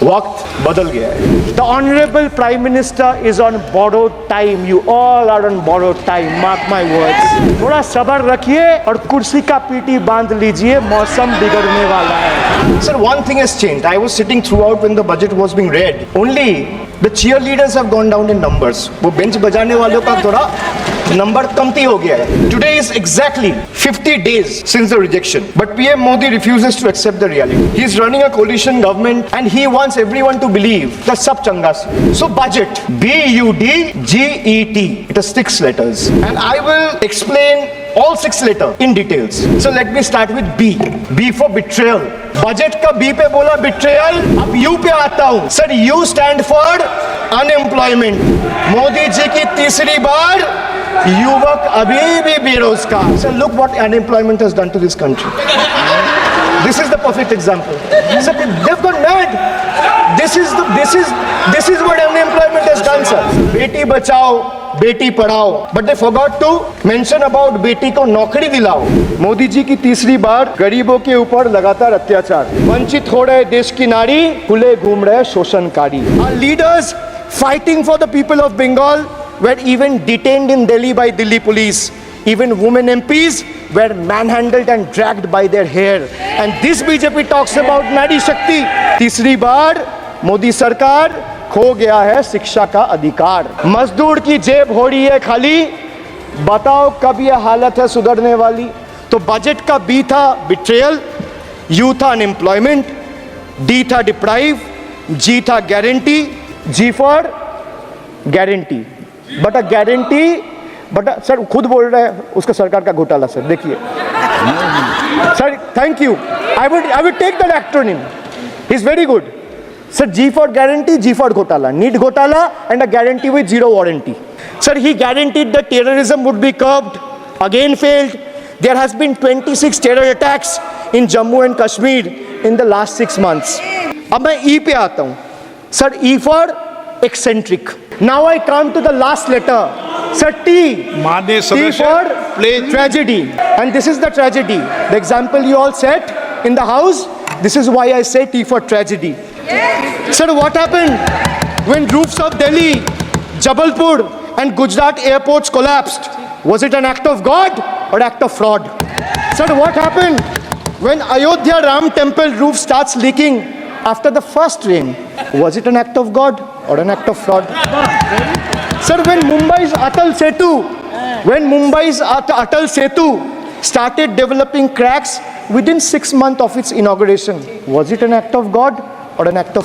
वक्त बदल गया है। The Honorable Prime Minister is on borrowed time. You all are on borrowed time. Mark my words. थोड़ा सब्र रखिए और कुर्सी का पीटी बांध लीजिए, मौसम बिगड़ने वाला है। Sir, one thing has changed. I was sitting throughout when the budget was being read. Only the cheerleaders have gone down in numbers. वो बेंच बजाने वालों का थोड़ा नंबर कमती हो गया है. Today is exactly 50 days since the rejection. But PM Modi refuses to accept the reality. He is running a coalition government and he wants everyone to believe that sab changa se. So budget, B-U-D-G-E-T. It has 6 letters. And I will explain all 6 letters in details. So let me start with B. B for betrayal. Budget का B पे बोला betrayal. अब U पे आता हूँ. Sir, U stand for unemployment. Modi ji की तीसरी बार युवक अभी भी बेरोजगार. Sir, look what unemployment has done to this country. This is the perfect example. Sir, they've gone mad. This is what unemployment has done, sir. Beti Bachao, Beti Padhao. But they forgot to mention about बेटी को नौकरी दिलाओ. मोदी जी की तीसरी बार गरीबों के ऊपर लगातार अत्याचार. वंचित हो रहे देश की नारी, खुले घूम रहे शोषणकारी. Our leaders fighting for the people of Bengal were even detained in Delhi by Delhi police. Even women MPs were manhandled and dragged by their hair. And this BJP talks about Nari Shakti. तीसरी बार मोदी सरकार खो गया है शिक्षा का अधिकार. मजदूर की जेब हो रही है खाली. बताओ कब यह हालत है सुधरने वाली. तो बजट का बी था बिट्रेयल, यू था अनएम्प्लॉयमेंट, डी था डिप्राइव, जी था guarantee, G for guarantee. But a guarantee, but sir खुद बोल रहे हैं उसका सरकार का घोटाला. सर देखिए sir, thank you. I would take that acronym. He is very good. Sir, G for guarantee, G for घोटाला. Need घोटाला and a guarantee with zero warranty. Sir, he guaranteed that terrorism would be curbed. Again failed. There has been 26 terror attacks in Jammu and Kashmir in the last 6 months. अब मैं E पे आता हूँ. Sir, E for eccentric. Now I come to the last letter. Sir, T. T for tragedy. And this is the tragedy. The example you all set in the house. This is why I say T for tragedy. Sir, what happened when roofs of Delhi, Jabalpur and Gujarat airports collapsed? Was it an act of God or act of fraud? Sir, what happened when Ayodhya Ram temple roof starts leaking after the first rain? Was it an act of God or an act of fraud? Sir, when Mumbai's Atal Setu started developing cracks within 6 months of its inauguration, was it an act of God or an act of